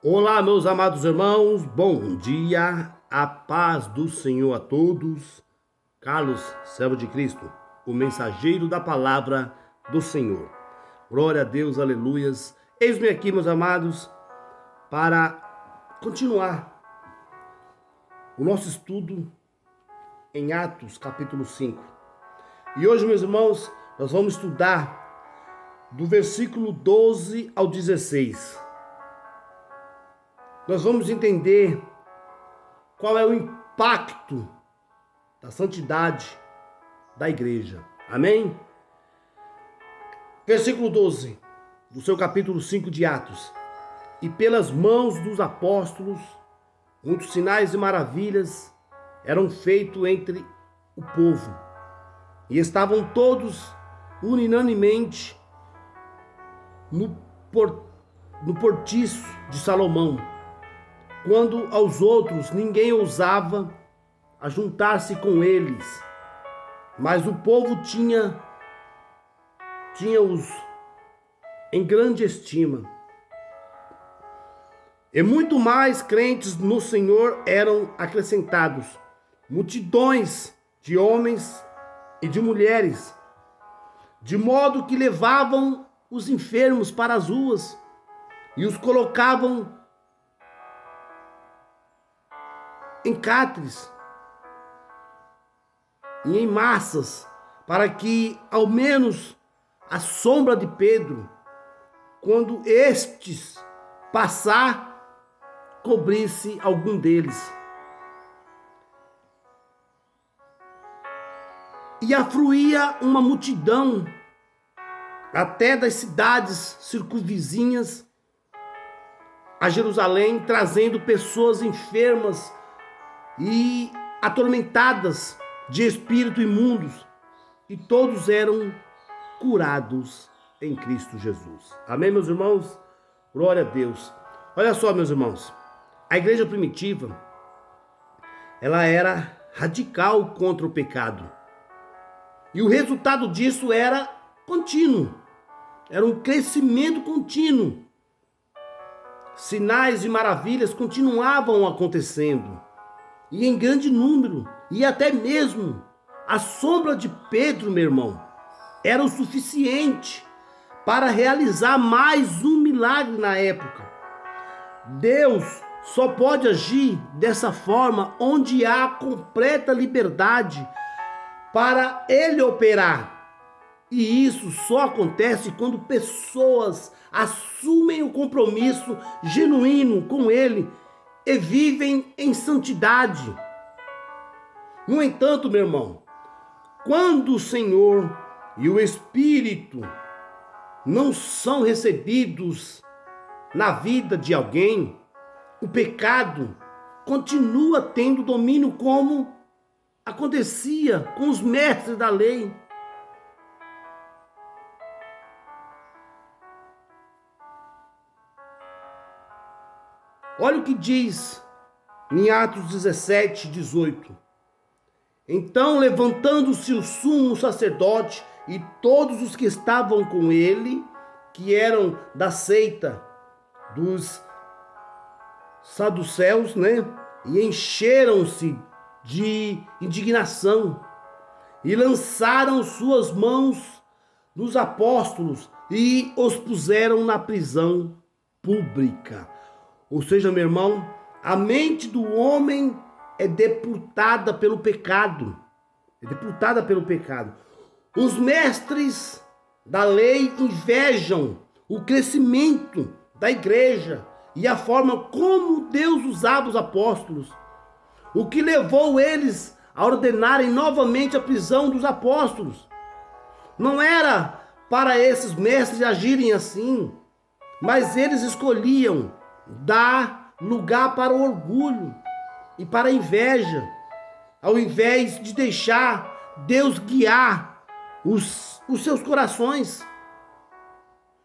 Olá, meus amados irmãos, bom dia, a paz do Senhor a todos. Carlos, servo de Cristo, o mensageiro da palavra do Senhor. Glória a Deus, aleluias. Eis-me aqui, meus amados, para continuar o nosso estudo em Atos, capítulo 5. E hoje, meus irmãos, nós vamos estudar do versículo 12 ao 16. Nós vamos entender qual é o impacto da santidade da igreja. Amém? Versículo 12 do seu capítulo 5 de Atos. E pelas mãos dos apóstolos, muitos sinais e maravilhas eram feitos entre o povo. E estavam todos unanimemente no portiço de Salomão, quando aos outros ninguém ousava ajuntar-se com eles, mas o povo tinha-os em grande estima. E muito mais crentes no Senhor eram acrescentados, multidões de homens e de mulheres, de modo que levavam os enfermos para as ruas e os colocavam em cátares e em massas, para que ao menos a sombra de Pedro, quando estes passar, cobrisse algum deles. E afluía uma multidão até das cidades circunvizinhas a Jerusalém, trazendo pessoas enfermas e atormentadas de espírito imundos, e todos eram curados em Cristo Jesus. Amém, meus irmãos? Glória a Deus. Olha só, meus irmãos, a igreja primitiva, ela era radical contra o pecado, e o resultado disso era contínuo, era um crescimento contínuo. Sinais e maravilhas continuavam acontecendo, e em grande número, e até mesmo a sombra de Pedro, meu irmão, era o suficiente para realizar mais um milagre na época. Deus só pode agir dessa forma onde há completa liberdade para Ele operar. E isso só acontece quando pessoas assumem o compromisso genuíno com Ele e vivem em santidade. No entanto, meu irmão, quando o Senhor e o Espírito não são recebidos na vida de alguém, o pecado continua tendo domínio, como acontecia com os mestres da lei. Olha o que diz em Atos 17, 18. Então, levantando-se o sumo sacerdote e todos os que estavam com ele, que eram da seita dos saduceus, e encheram-se de indignação e lançaram suas mãos nos apóstolos e os puseram na prisão pública. Ou seja, meu irmão, a mente do homem é deputada pelo pecado. Os mestres da lei invejam o crescimento da igreja e a forma como Deus usava os apóstolos, o que levou eles a ordenarem novamente a prisão dos apóstolos. Não era para esses mestres agirem assim, mas eles escolhiam dar lugar para o orgulho e para a inveja, ao invés de deixar Deus guiar os seus corações.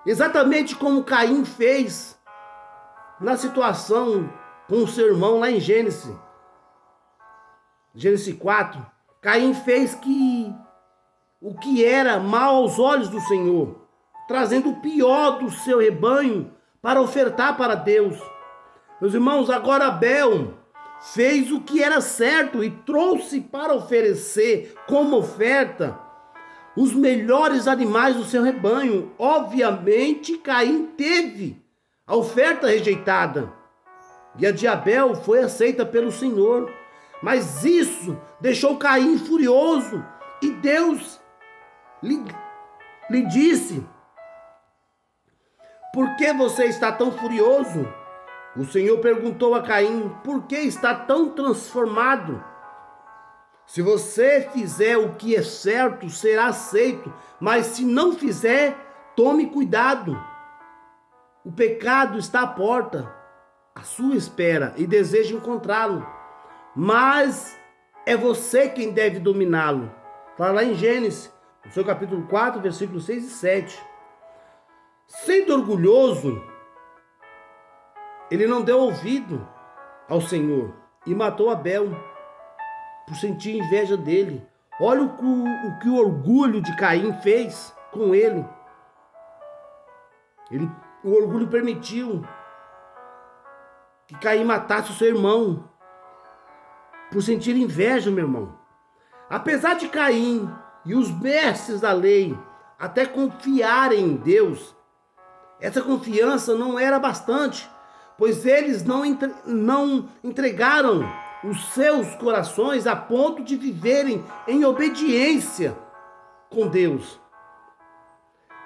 Exatamente como Caim fez na situação com o seu irmão lá em Gênesis 4. Caim fez o que era mal aos olhos do Senhor, trazendo o pior do seu rebanho para ofertar para Deus. Meus irmãos, agora Abel fez o que era certo e trouxe para oferecer como oferta os melhores animais do seu rebanho. Obviamente, Caim teve a oferta rejeitada e a de Abel foi aceita pelo Senhor. Mas isso deixou Caim furioso e Deus lhe disse: por que você está tão furioso? O Senhor perguntou a Caim: por que está tão transformado? Se você fizer o que é certo, será aceito, mas se não fizer, tome cuidado. O pecado está à porta, à sua espera, e deseja encontrá-lo, mas é você quem deve dominá-lo. Fala lá em Gênesis, no seu capítulo 4, versículos 6 e 7. Sendo orgulhoso, ele não deu ouvido ao Senhor e matou Abel por sentir inveja dele. Olha o que o orgulho de Caim fez com ele. O orgulho permitiu que Caim matasse o seu irmão por sentir inveja, meu irmão. Apesar de Caim e os mestres da lei até confiarem em Deus, essa confiança não era bastante, pois eles não entregaram os seus corações a ponto de viverem em obediência com Deus.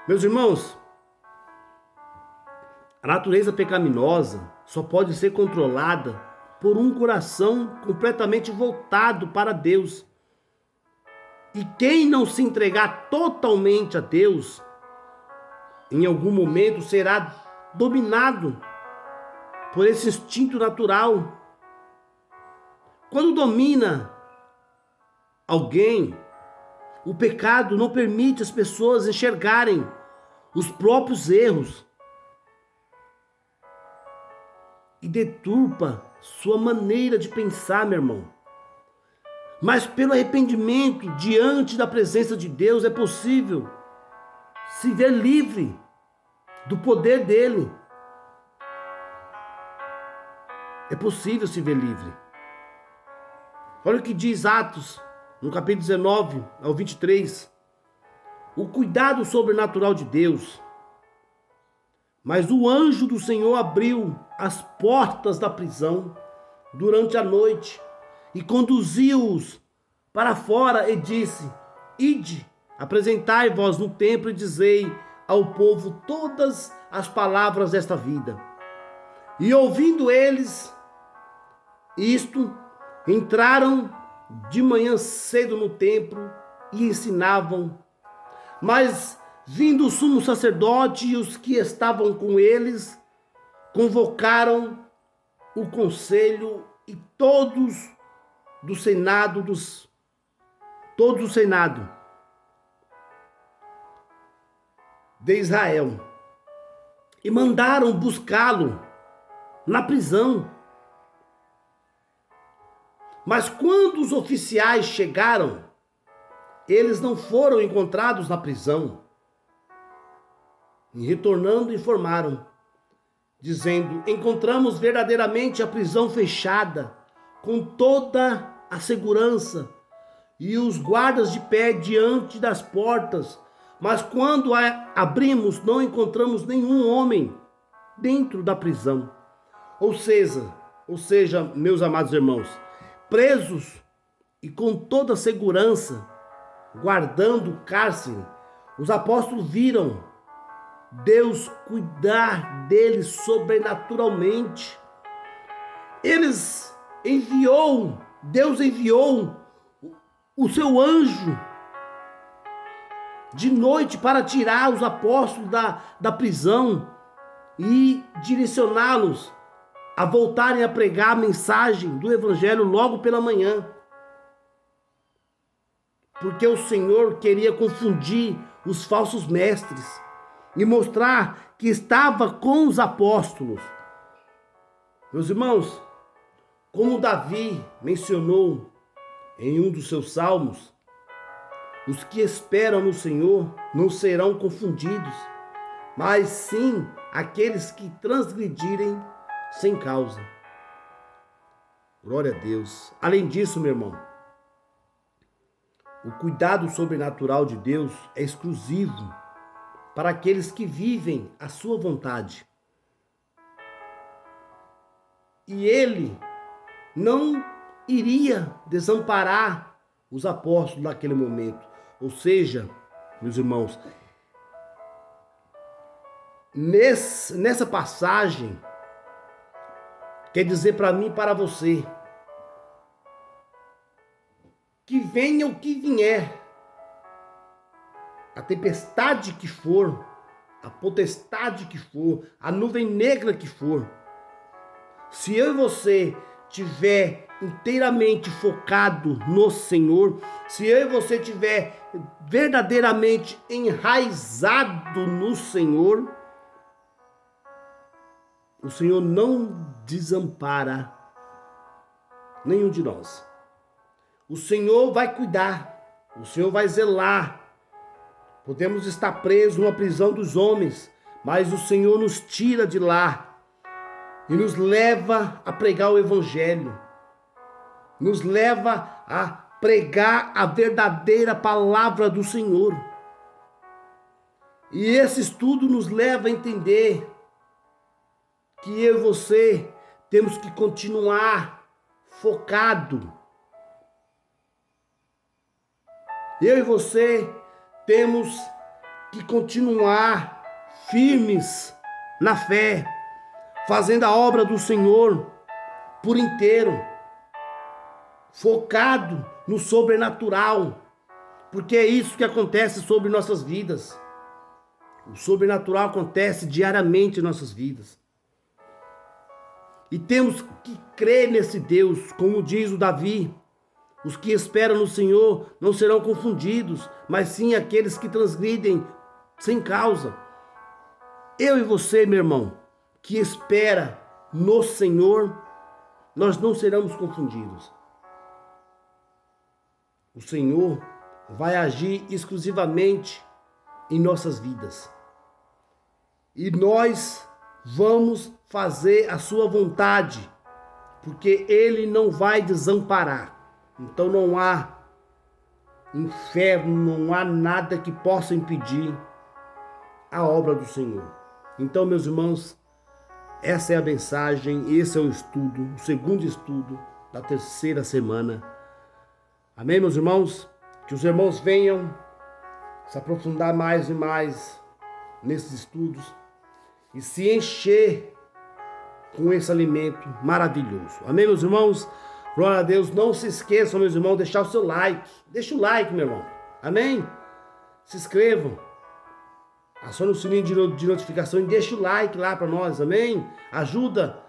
Meus irmãos, a natureza pecaminosa só pode ser controlada por um coração completamente voltado para Deus. E quem não se entregar totalmente a Deus, em algum momento será dominado por esse instinto natural. Quando domina alguém, o pecado não permite as pessoas enxergarem os próprios erros e deturpa sua maneira de pensar, meu irmão. Mas pelo arrependimento diante da presença de Deus é possível se ver livre do poder dele. É possível se ver livre. Olha o que diz Atos, no capítulo 19 ao 23. O cuidado sobrenatural de Deus. Mas o anjo do Senhor abriu as portas da prisão durante a noite e conduziu-os para fora e disse: ide, apresentai-vos no templo e dizei ao povo todas as palavras desta vida. E ouvindo eles isto, entraram de manhã cedo no templo e ensinavam. Mas vindo o sumo sacerdote e os que estavam com eles, convocaram o conselho e todos do Senado de Israel e mandaram buscá-lo na prisão. Mas quando os oficiais chegaram, eles não foram encontrados na prisão. E retornando, informaram, dizendo: encontramos verdadeiramente a prisão fechada, com toda a segurança, e os guardas de pé diante das portas. Mas quando a abrimos, não encontramos nenhum homem dentro da prisão. Ou seja, meus amados irmãos, presos e com toda a segurança, guardando o cárcere, os apóstolos viram Deus cuidar deles sobrenaturalmente. Deus enviou o seu anjo de noite para tirar os apóstolos da prisão e direcioná-los a voltarem a pregar a mensagem do evangelho logo pela manhã. Porque o Senhor queria confundir os falsos mestres e mostrar que estava com os apóstolos. Meus irmãos, como Davi mencionou em um dos seus salmos, os que esperam no Senhor não serão confundidos, mas sim aqueles que transgredirem sem causa. Glória a Deus. Além disso, meu irmão, o cuidado sobrenatural de Deus é exclusivo para aqueles que vivem a sua vontade. E ele não iria desamparar os apóstolos naquele momento. Ou seja, meus irmãos, nessa passagem, quer dizer para mim e para você, que venha o que vier, a tempestade que for, a potestade que for, a nuvem negra que for, se eu e você tiver inteiramente focado no Senhor, se eu e você tiver verdadeiramente enraizado no Senhor, o Senhor não desampara nenhum de nós. O Senhor vai cuidar, o Senhor vai zelar. Podemos estar presos numa prisão dos homens, mas o Senhor nos tira de lá e nos leva a pregar o Evangelho, nos leva a pregar a verdadeira palavra do Senhor. E esse estudo nos leva a entender que eu e você temos que continuar focado. Eu e você temos que continuar firmes na fé, fazendo a obra do Senhor por inteiro, focado no sobrenatural, porque é isso que acontece sobre nossas vidas. O sobrenatural acontece diariamente em nossas vidas. E temos que crer nesse Deus, como diz o Davi: os que esperam no Senhor não serão confundidos, mas sim aqueles que transgridem sem causa. Eu e você, meu irmão, que espera no Senhor, nós não seremos confundidos. O Senhor vai agir exclusivamente em nossas vidas. E nós vamos fazer a sua vontade, porque Ele não vai desamparar. Então não há inferno, não há nada que possa impedir a obra do Senhor. Então, meus irmãos, essa é a mensagem, esse é o estudo, o segundo estudo da terceira semana. Amém, meus irmãos? Que os irmãos venham se aprofundar mais e mais nesses estudos e se encher com esse alimento maravilhoso. Amém, meus irmãos? Glória a Deus. Não se esqueçam, meus irmãos, de deixar o seu like. Deixa o like, meu irmão. Amém? Se inscrevam. Acione o sininho de notificação e deixa o like lá para nós. Amém? Ajuda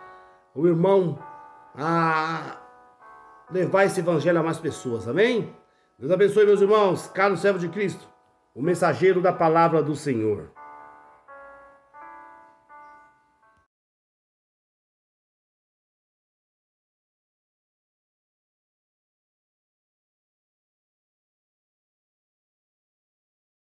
o irmão a levar esse evangelho a mais pessoas. Amém? Deus abençoe, meus irmãos. Carlos, servo de Cristo, o mensageiro da palavra do Senhor.